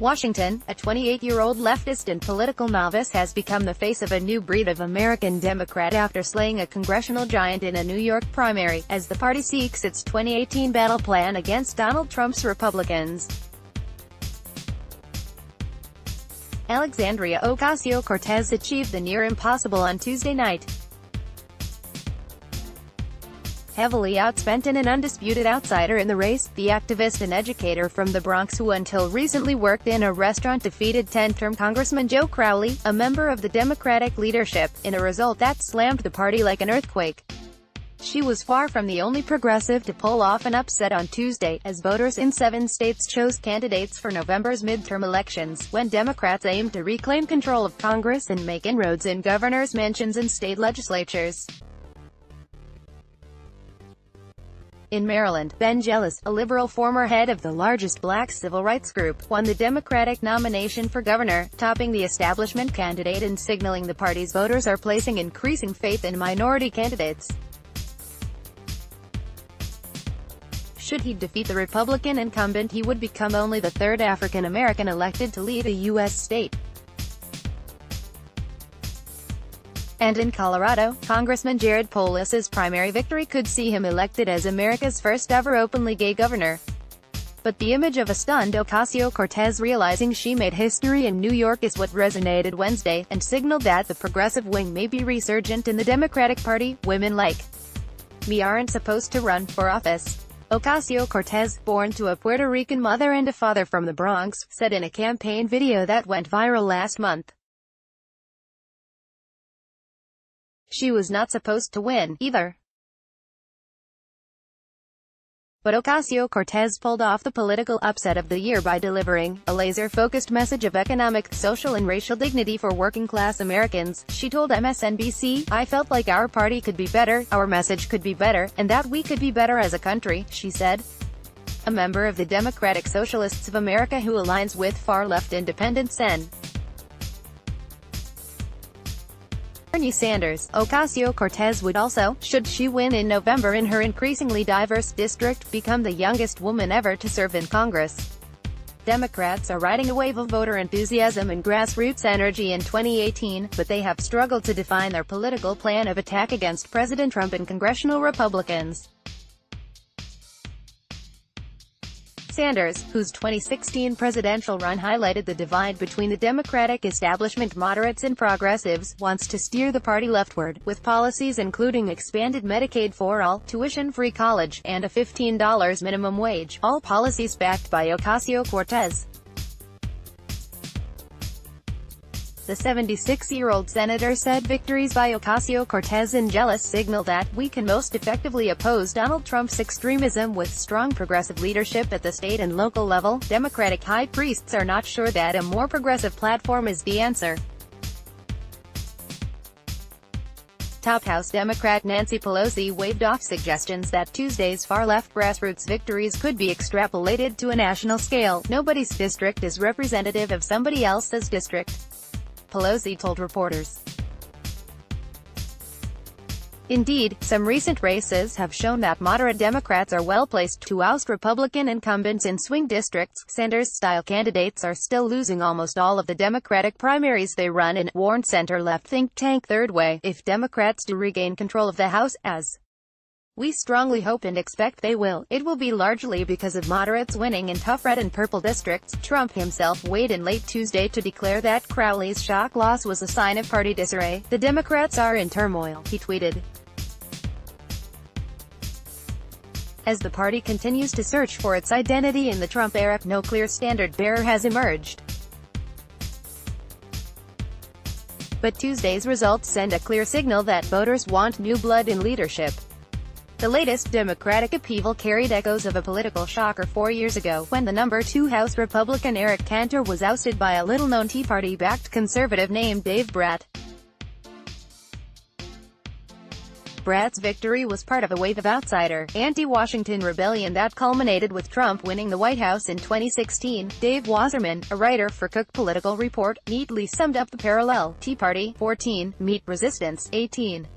Washington, a 28-year-old leftist and political novice has become the face of a new breed of American Democrat after slaying a congressional giant in a New York primary, as the party seeks its 2018 battle plan against Donald Trump's Republicans. Alexandria Ocasio-Cortez achieved the near impossible on Tuesday night. Heavily outspent and an undisputed outsider in the race, the activist and educator from the Bronx who until recently worked in a restaurant defeated 10th-term Congressman Joe Crowley, a member of the Democratic leadership, in a result that slammed the party like an earthquake. She was far from the only progressive to pull off an upset on Tuesday, as voters in 7 states chose candidates for November's midterm elections, when Democrats aim to reclaim control of Congress and make inroads in governors' mansions and state legislatures. In Maryland, Ben Jealous, a liberal former head of the largest black civil rights group, won the Democratic nomination for governor, topping the establishment candidate and signaling the party's voters are placing increasing faith in minority candidates. Should he defeat the Republican incumbent, he would become only the 3rd African American elected to lead a U.S. state. And in Colorado, Congressman Jared Polis's primary victory could see him elected as America's first-ever openly gay governor. But the image of a stunned Ocasio-Cortez realizing she made history in New York is what resonated Wednesday, and signaled that the progressive wing may be resurgent in the Democratic Party. "Women like me aren't supposed to run for office," Ocasio-Cortez, born to a Puerto Rican mother and a father from the Bronx, said in a campaign video that went viral last month. She was not supposed to win, either. But Ocasio-Cortez pulled off the political upset of the year by delivering a laser-focused message of economic, social and racial dignity for working-class Americans. She told MSNBC, "I felt like our party could be better, our message could be better, and that we could be better as a country," she said. A member of the Democratic Socialists of America who aligns with far-left independent Sen. Bernie Sanders, Ocasio-Cortez would also, should she win in November in her increasingly diverse district, become the youngest woman ever to serve in Congress. Democrats are riding a wave of voter enthusiasm and grassroots energy in 2018, but they have struggled to define their political plan of attack against President Trump and congressional Republicans. Sanders, whose 2016 presidential run highlighted the divide between the Democratic establishment moderates and progressives, wants to steer the party leftward, with policies including expanded Medicaid for all, tuition-free college, and a $15 minimum wage, all policies backed by Ocasio-Cortez. The 76-year-old senator said victories by Ocasio-Cortez and Jealous signal that we can most effectively oppose Donald Trump's extremism with strong progressive leadership at the state and local level. Democratic high priests are not sure that a more progressive platform is the answer. Top House Democrat Nancy Pelosi waved off suggestions that Tuesday's far-left grassroots victories could be extrapolated to a national scale. "Nobody's district is representative of somebody else's district," Pelosi told reporters. Indeed, some recent races have shown that moderate Democrats are well-placed to oust Republican incumbents in swing districts. Sanders-style candidates are still losing almost all of the Democratic primaries they run in, warned center-left think tank Third Way. If Democrats do regain control of the House, as we strongly hope and expect they will, it will be largely because of moderates winning in tough red and purple districts. Trump himself weighed in late Tuesday to declare that Crowley's shock loss was a sign of party disarray. "The Democrats are in turmoil," he tweeted. As the party continues to search for its identity in the Trump era, no clear standard-bearer has emerged. But Tuesday's results send a clear signal that voters want new blood in leadership. The latest Democratic upheaval carried echoes of a political shocker 4 years ago, when the number 2 House Republican Eric Cantor was ousted by a little-known Tea Party-backed conservative named Dave Bratt. Bratt's victory was part of a wave of outsider, anti-Washington rebellion that culminated with Trump winning the White House in 2016. Dave Wasserman, a writer for Cook Political Report, neatly summed up the parallel: Tea Party, 14, meet resistance, 18.